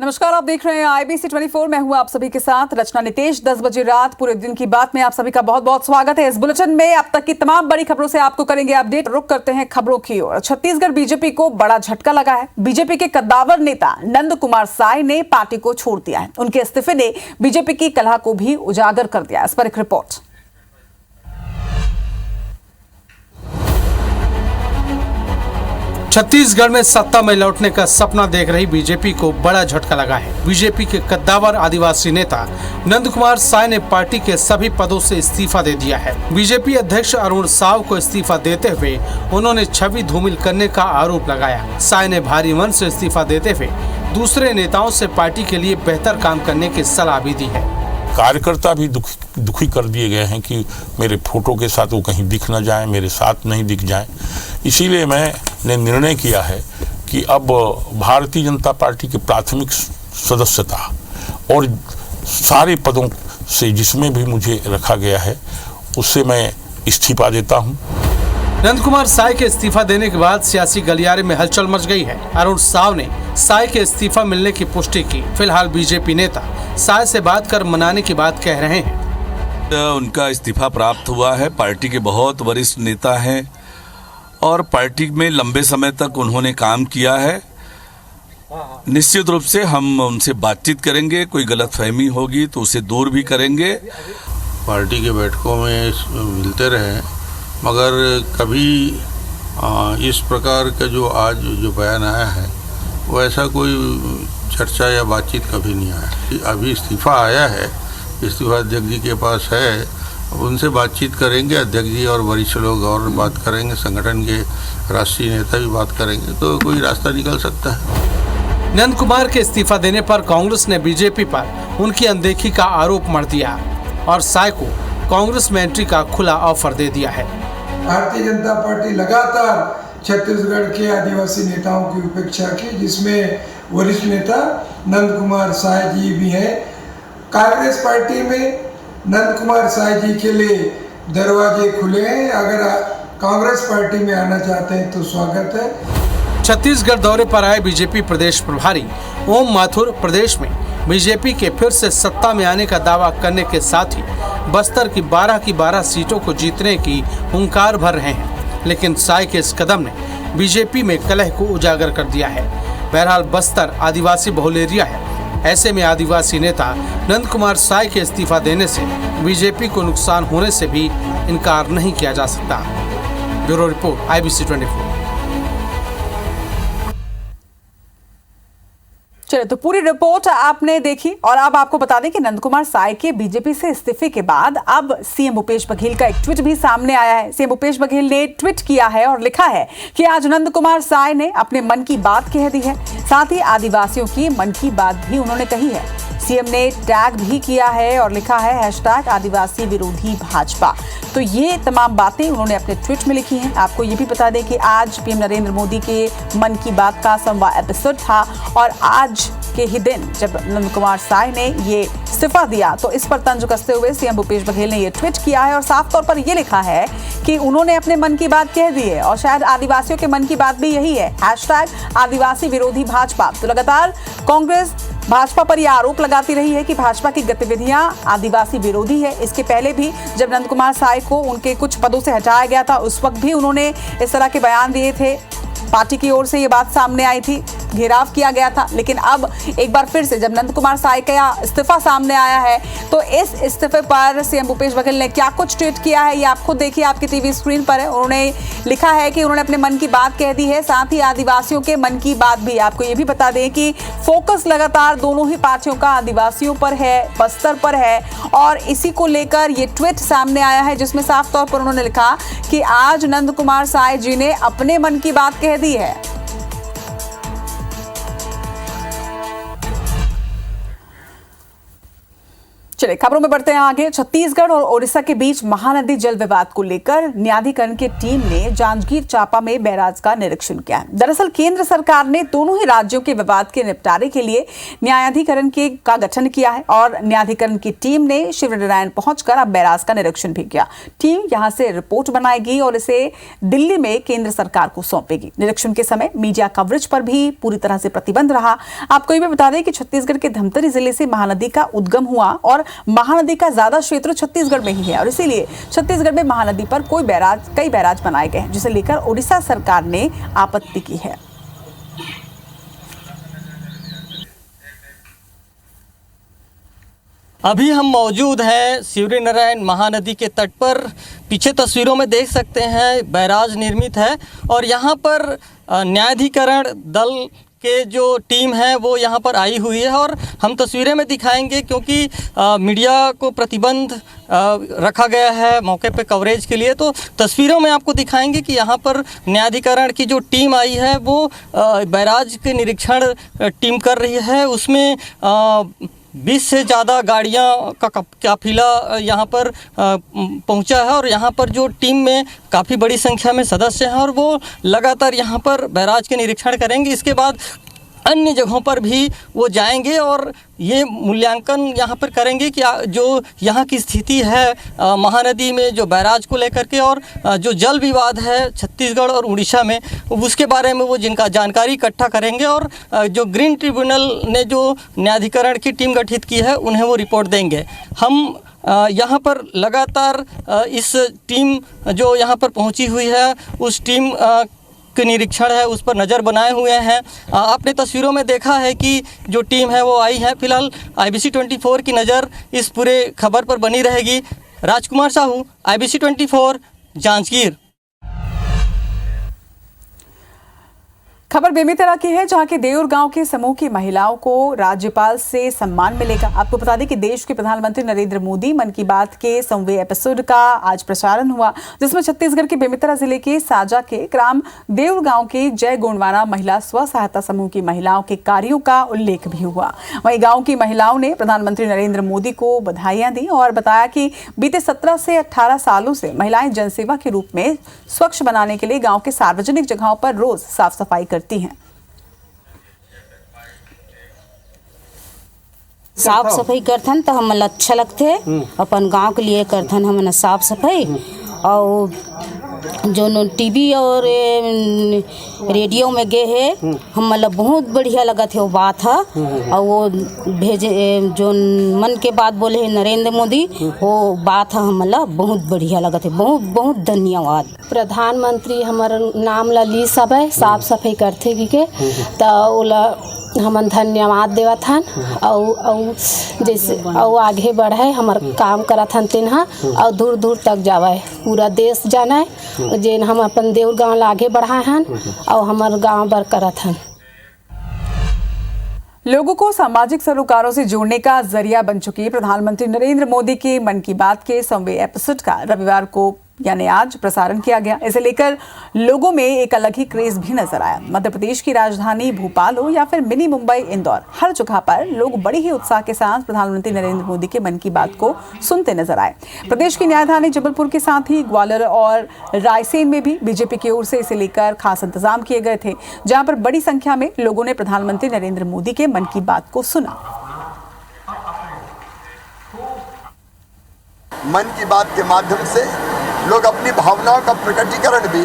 नमस्कार, आप देख रहे हैं IBC 24। मैं हूं आप सभी के साथ रचना नितेश। 10 बजे रात पूरे दिन की बात में आप सभी का बहुत बहुत स्वागत है। इस बुलेटिन में अब तक की तमाम बड़ी खबरों से आपको करेंगे अपडेट। रुक करते हैं खबरों की ओर। छत्तीसगढ़ बीजेपी को बड़ा झटका लगा है। बीजेपी के कद्दावर नेता नंद कुमार साय ने पार्टी को छोड़ दिया है। उनके इस्तीफे ने बीजेपी की कलह को भी उजागर कर दिया। इस पर एक रिपोर्ट। छत्तीसगढ़ में सत्ता में लौटने का सपना देख रही बीजेपी को बड़ा झटका लगा है। बीजेपी के कद्दावर आदिवासी नेता नंद कुमार साय ने पार्टी के सभी पदों से इस्तीफा दे दिया है। बीजेपी अध्यक्ष अरुण साव को इस्तीफा देते हुए उन्होंने छवि धूमिल करने का आरोप लगाया। साय ने भारी मन से इस्तीफा देते हुए दूसरे नेताओं से पार्टी के लिए बेहतर काम करने की सलाह भी दी है। कार्यकर्ता भी दुखी कर दिए गए हैं कि मेरे फोटो के साथ वो कहीं दिख न जाए, मेरे साथ नहीं दिख जाए। इसीलिए मैंने निर्णय किया है कि अब भारतीय जनता पार्टी के प्राथमिक सदस्यता और सारे पदों से जिसमें भी मुझे रखा गया है उससे मैं इस्तीफा देता हूं। नंद कुमार साय के इस्तीफा देने के बाद सियासी गलियारे में हलचल मच गई है। अरुण साव ने साय के इस्तीफा मिलने की पुष्टि की। फिलहाल बीजेपी नेता साय से बात कर मनाने की बात कह रहे हैं। उनका इस्तीफा प्राप्त हुआ है। पार्टी के बहुत वरिष्ठ नेता हैं और पार्टी में लंबे समय तक उन्होंने काम किया है। निश्चित रूप से हम उनसे बातचीत करेंगे। कोई गलतफहमी होगी तो उसे दूर भी करेंगे। पार्टी के बैठकों में मिलते रहे, मगर कभी इस प्रकार का जो आज जो बयान आया है वो ऐसा कोई चर्चा या बातचीत कभी नहीं आया। अभी इस्तीफा आया है, इस्तीफा अध्यक्ष जी के पास है, उनसे बातचीत करेंगे। अध्यक्ष जी और वरिष्ठ लोग और बात करेंगे, संगठन के राष्ट्रीय नेता भी बात करेंगे, तो कोई रास्ता निकल सकता है। नंद कुमार के इस्तीफा देने पर कांग्रेस ने बीजेपी पर उनकी अनदेखी का आरोप मढ़ दिया और साय को कांग्रेस में एंट्री का खुला ऑफर दे दिया है। भारतीय जनता पार्टी लगातार छत्तीसगढ़ के आदिवासी नेताओं की उपेक्षा की, जिसमें वरिष्ठ नेता नंद कुमार साय जी भी हैं। कांग्रेस पार्टी में नंद कुमार साय जी के लिए दरवाजे खुले हैं। अगर कांग्रेस पार्टी में आना चाहते हैं तो स्वागत है। छत्तीसगढ़ दौरे पर आए बीजेपी प्रदेश प्रभारी ओम माथुर प्रदेश में बीजेपी के फिर से सत्ता में आने का दावा करने के साथ ही बस्तर की 12 सीटों को जीतने की हुंकार भर रहे हैं। लेकिन साय के इस कदम ने बीजेपी में कलह को उजागर कर दिया है। बहरहाल बस्तर आदिवासी बहुल एरिया है। ऐसे में आदिवासी नेता नंद कुमार साय के इस्तीफा देने से बीजेपी को नुकसान होने से भी इनकार नहीं किया जा सकता। Bureau report IBC 24। चलिए, तो पूरी रिपोर्ट आपने देखी और अब आपको बता दें कि नंद कुमार साय के बीजेपी से इस्तीफे के बाद अब सीएम भूपेश बघेल का एक ट्वीट भी सामने आया है। सीएम भूपेश बघेल ने ट्वीट किया है और लिखा है कि आज नंद कुमार साय ने अपने मन की बात कह दी है, साथ ही आदिवासियों की मन की बात भी उन्होंने कही है। सीएम ने टैग भी किया है और लिखा है #आदिवासी विरोधी भाजपा। तो ये तमाम बातें उन्होंने अपने ट्वीट में लिखी हैं। आपको ये भी बता दें कि आज पीएम नरेंद्र मोदी के मन की बात का 100वां एपिसोड था और आज के ही दिन जब नंद कुमार साय ने ये इस्तीफा दिया तो इस पर तंज कसते हुए सीएम भूपेश बघेल ने ये ट्वीट किया है और साफ तौर पर ये लिखा है कि उन्होंने अपने मन की बात कह दी है और शायद आदिवासियों के मन की बात भी यही है, #आदिवासी विरोधी भाजपा। तो लगातार कांग्रेस भाजपा पर यह आरोप लगाती रही है कि भाजपा की गतिविधियां आदिवासी विरोधी है। इसके पहले भी जब नंद कुमार साय को उनके कुछ पदों से हटाया गया था उस वक्त भी उन्होंने इस तरह के बयान दिए थे। पार्टी की ओर से ये बात सामने आई थी, घेराव किया गया था। लेकिन अब एक बार फिर से जब नंद कुमार साय का इस्तीफा सामने आया है तो इस इस्तीफे पर सीएम भूपेश बघेल ने क्या कुछ ट्वीट किया है ये आप खुद देखिए, आपकी टीवी स्क्रीन पर है। उन्होंने लिखा है कि उन्होंने अपने मन की बात कह दी है, साथ ही आदिवासियों के मन की बात भी। आपको ये भी बता दें कि फोकस लगातार दोनों ही पार्टियों का आदिवासियों पर है, बस्तर पर है और इसी को लेकर ये ट्वीट सामने आया है जिसमें साफ तौर पर उन्होंने लिखा कि आज नंद कुमार साय जी ने अपने मन की बात कह दी है। चलिए खबरों में बढ़ते हैं आगे। छत्तीसगढ़ और ओडिशा के बीच महानदी जल विवाद को लेकर न्यायाधिकरण की टीम ने जांजगीर चांपा में बैराज का निरीक्षण किया। दरअसल केंद्र सरकार ने दोनों ही राज्यों के विवाद के निपटारे के लिए न्यायाधिकरण का गठन किया है और न्यायाधिकरण की टीम ने शिवनारायण पहुंचकर अब बैराज का निरीक्षण भी किया। टीम यहां से रिपोर्ट बनाएगी और इसे दिल्ली में केंद्र सरकार को सौंपेगी। निरीक्षण के समय मीडिया कवरेज पर भी पूरी तरह से प्रतिबंध रहा। आपको ये भी बता दें कि छत्तीसगढ़ के धमतरी जिले से महानदी का उद्गम हुआ और महानदी का ज्यादा क्षेत्र छत्तीसगढ़ में ही है और इसीलिए छत्तीसगढ़ में महानदी पर कई बैराज बनाए गए हैं, जिसे लेकर ओडिशा सरकार ने आपत्ति की है। अभी हम मौजूद हैं शिवनारायण महानदी के तट पर। पीछे तस्वीरों में देख सकते हैं बैराज निर्मित है और यहाँ पर न्यायाधिकरण दल के जो टीम है वो यहाँ पर आई हुई है और हम तस्वीरें में दिखाएंगे क्योंकि मीडिया को प्रतिबंध रखा गया है मौके पे कवरेज के लिए। तो तस्वीरों में आपको दिखाएंगे कि यहाँ पर न्यायाधिकरण की जो टीम आई है वो बैराज के निरीक्षण टीम कर रही है। उसमें 20 से ज़्यादा गाड़ियाँ का काफिला यहाँ पर पहुँचा है और यहाँ पर जो टीम में काफ़ी बड़ी संख्या में सदस्य हैं और वो लगातार यहाँ पर बैराज के निरीक्षण करेंगे। इसके बाद अन्य जगहों पर भी वो जाएंगे और ये मूल्यांकन यहाँ पर करेंगे कि जो यहाँ की स्थिति है महानदी में जो बैराज को लेकर के और जो जल विवाद है छत्तीसगढ़ और उड़ीसा में, उसके बारे में वो जिनका जानकारी इकट्ठा करेंगे और जो ग्रीन ट्रिब्यूनल ने जो न्यायाधिकरण की टीम गठित की है उन्हें वो रिपोर्ट देंगे। हम यहाँ पर लगातार इस टीम जो यहाँ पर पहुँची हुई है उस टीम निरीक्षण है उस पर नज़र बनाए हुए हैं। आपने तस्वीरों में देखा है कि जो टीम है वो आई है। फिलहाल IBC 24 की नज़र इस पूरे खबर पर बनी रहेगी। राजकुमार साहू, IBC 24, जांजगीर। खबर बेमेतरा की है, जहां के देउर गांव के समूह की महिलाओं को राज्यपाल से सम्मान मिलेगा। आपको बता दें कि देश के प्रधानमंत्री नरेंद्र मोदी मन की बात के 100वें एपिसोड का आज प्रसारण हुआ, जिसमें छत्तीसगढ़ के बेमेतरा जिले के साजा के ग्राम देउर गांव के जय गुणवाना महिला स्व सहायता समूह की महिलाओं के कार्यों का उल्लेख भी हुआ। वहीं गाँव की महिलाओं ने प्रधानमंत्री नरेंद्र मोदी को बधाइयां दी और बताया कि बीते 17 से 18 सालों से महिलाएं जनसेवा के रूप में स्वच्छ बनाने के लिए गाँव के सार्वजनिक जगहों पर रोज साफ सफाई करती हैं। साफ सफाई करथन तो हमन अच्छा लगते, अपन गांव के लिए करथन हमन साफ सफाई। और जो टीवी और रेडियो में गे है हमन बहुत बढ़िया लगत है वो बात है। और वो भेजे जो मन के बात बोले है नरेंद्र मोदी, वो बात है हमन बहुत बढ़िया लगत है। बहुत बहुत धन्यवाद। प्रधानमंत्री हमार नाम ला ली सब है साफ सफाई करथे के तो हमन धन्यवाद देवत हन। और जैसे और आगे बढ़े हमार काम करत हन तेनहा और दूर दूर तक जावे, पूरा देश जाना है जेन हम अपन देउर गाँव ला आगे बढ़ाए हन और हमार गाँव बर करत हन। लोगों को सामाजिक सरोकारों से जोड़ने का जरिया बन चुकी प्रधानमंत्री नरेंद्र मोदी के मन की बात के 100वें एपिसोड का रविवार को यानी आज प्रसारण किया गया। इसे लेकर लोगों में एक अलग ही क्रेज भी नजर आया। मध्य प्रदेश की राजधानी भोपाल हो या फिर मिनी मुंबई, इंदौर, हर जगह पर लोग बड़ी ही उत्साह के साथ प्रधानमंत्री नरेंद्र मोदी के मन की बात को सुनते नजर आए। प्रदेश की राजधानी जबलपुर के साथ ही ग्वालियर और रायसेन में भी बीजेपी की ओर से इसे लेकर खास इंतजाम किए गए थे, जहां पर बड़ी संख्या में लोगों ने प्रधानमंत्री नरेंद्र मोदी के मन की बात को सुना। मन की बात के माध्यम से लोग अपनी भावनाओं का प्रकटीकरण भी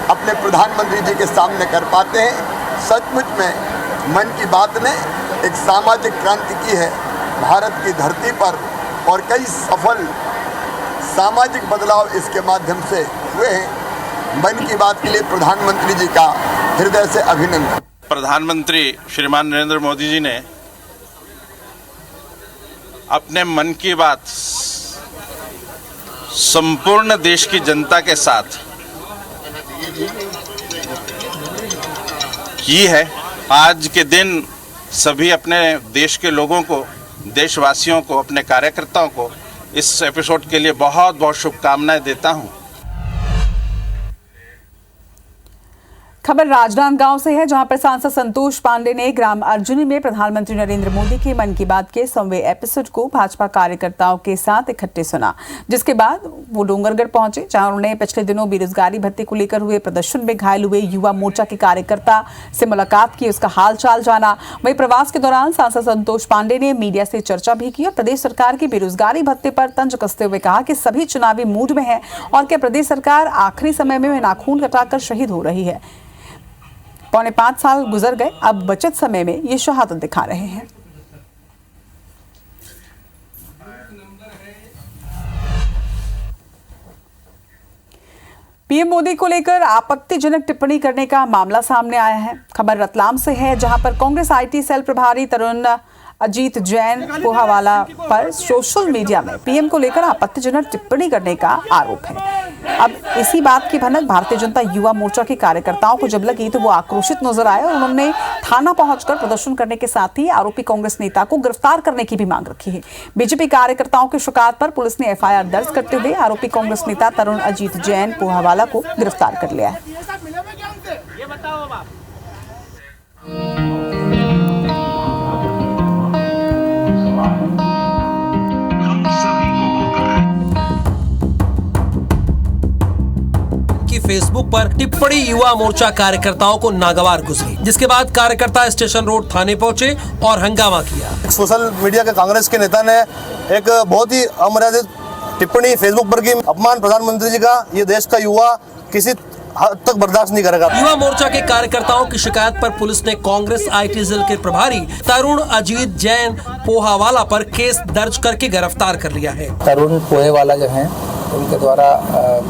अपने प्रधानमंत्री जी के सामने कर पाते हैं। सचमुच में मन की बात ने एक सामाजिक क्रांति की है भारत की धरती पर और कई सफल सामाजिक बदलाव इसके माध्यम से हुए हैं। मन की बात के लिए प्रधानमंत्री जी का हृदय से अभिनंदन। प्रधानमंत्री श्रीमान नरेंद्र मोदी जी ने अपने मन की बात संपूर्ण देश की जनता के साथ की है। आज के दिन सभी अपने देश के लोगों को, देशवासियों को, अपने कार्यकर्ताओं को इस एपिसोड के लिए बहुत बहुत शुभकामनाएं देता हूं। खबर राजनांदगांव से है, जहां पर सांसद संतोष पांडे ने ग्राम अर्जुनी में प्रधानमंत्री नरेंद्र मोदी के मन की बात के 100वें एपिसोड को भाजपा कार्यकर्ताओं के साथ इकट्ठे सुना, जिसके बाद वो डोंगरगढ़ पहुंचे, जहां उन्होंने पिछले दिनों बेरोजगारी भत्ते को लेकर हुए प्रदर्शन में घायल हुए युवा मोर्चा के कार्यकर्ता से मुलाकात की, उसका हालचाल जाना। वहीं प्रवास के दौरान सांसद संतोष पांडे ने मीडिया से चर्चा भी की और प्रदेश सरकार की बेरोजगारी भत्ते पर तंज कसते हुए कहा कि सभी चुनावी मूड में है और क्या प्रदेश सरकार आखिरी समय में नाखून कटाकर शहीद हो रही है। 4.5 साल गुजर गए, अब बचत समय में ये शहादत दिखा रहे हैं। पीएम मोदी को लेकर आपत्तिजनक टिप्पणी करने का मामला सामने आया है। खबर रतलाम से है, जहां पर कांग्रेस आईटी सेल प्रभारी तरुण अजीत जैन पोहावाला पर सोशल मीडिया में पीएम को लेकर आपत्तिजनक टिप्पणी करने का आरोप है। अब इसी बात की भनक भारतीय जनता युवा मोर्चा के कार्यकर्ताओं को जब लगी तो वो आक्रोशित नजर आए और उन्होंने थाना पहुंचकर प्रदर्शन करने के साथ ही आरोपी कांग्रेस नेता को गिरफ्तार करने की भी मांग रखी है। बीजेपी कार्यकर्ताओं की शिकायत पर पुलिस ने एफआईआर दर्ज करते हुए आरोपी कांग्रेस नेता तरुण अजीत जैन पोहावाला को गिरफ्तार कर लिया है। फेसबुक पर टिप्पणी युवा मोर्चा कार्यकर्ताओं को नागवार गुजरी, जिसके बाद कार्यकर्ता स्टेशन रोड थाने पहुंचे और हंगामा किया। सोशल मीडिया के कांग्रेस के नेता ने एक बहुत ही अमर्यादित टिप्पणी फेसबुक पर की। अपमान प्रधानमंत्री जी का ये देश का युवा किसी हद तक बर्दाश्त नहीं करेगा। युवा मोर्चा के कार्यकर्ताओं की शिकायत पर पुलिस ने कांग्रेस आईटी सेल के प्रभारी तरुण अजीत जैन पोहावाला पर केस दर्ज करके गिरफ्तार कर लिया है। तरुण पोहेवाला जो है उनके द्वारा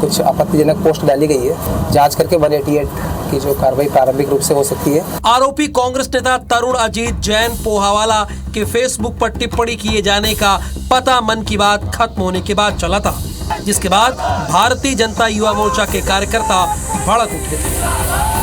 कुछ आपत्तिजनक पोस्ट डाली गई है, जांच करके 188 की जो कार्रवाई प्रारंभिक रूप से हो सकती है। आरोपी कांग्रेस नेता तरुण अजीत जैन पोहावाला के फेसबुक पर टिप्पणी किए जाने का पता मन की बात खत्म होने के बाद चला था, जिसके बाद भारतीय जनता युवा मोर्चा के कार्यकर्ता भड़क उठे थे।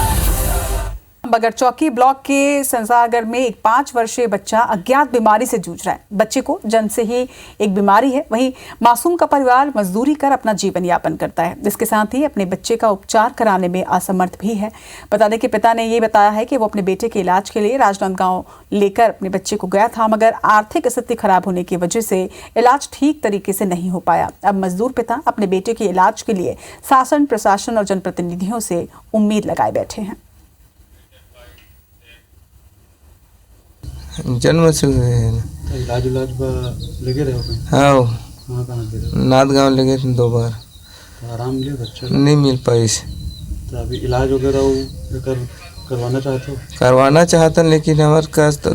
बगर चौकी ब्लॉक के संसारगढ़ में एक 5 वर्षीय बच्चा अज्ञात बीमारी से जूझ रहा है। बच्चे को जन्म से ही एक बीमारी है। वहीं मासूम का परिवार मजदूरी कर अपना जीवन यापन करता है, जिसके साथ ही अपने बच्चे का उपचार कराने में असमर्थ भी है। बता दें कि पिता ने ये बताया है कि वो अपने बेटे के इलाज के लिए राजनांदगांव लेकर अपने बच्चे को गया था, मगर आर्थिक स्थिति खराब होने की वजह से इलाज ठीक तरीके से नहीं हो पाया। अब मजदूर पिता अपने बेटे के इलाज के लिए शासन, प्रशासन और जनप्रतिनिधियों से उम्मीद लगाए बैठे हैं। जन्म से हुए हैं। इलाज लगे रहे हो? हाँ, नादगांव लगे थे 2 बार। तो आराम मिले बच्चे? नहीं मिल पाई। तो अभी इलाज वगैरह करवाना चाहते हो? करवाना चाहता, लेकिन हमारे पास तो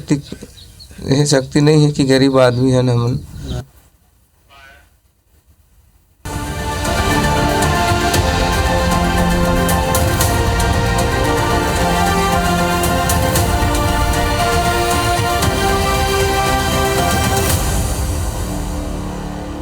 शक्ति नहीं है कि गरीब आदमी है ना हम।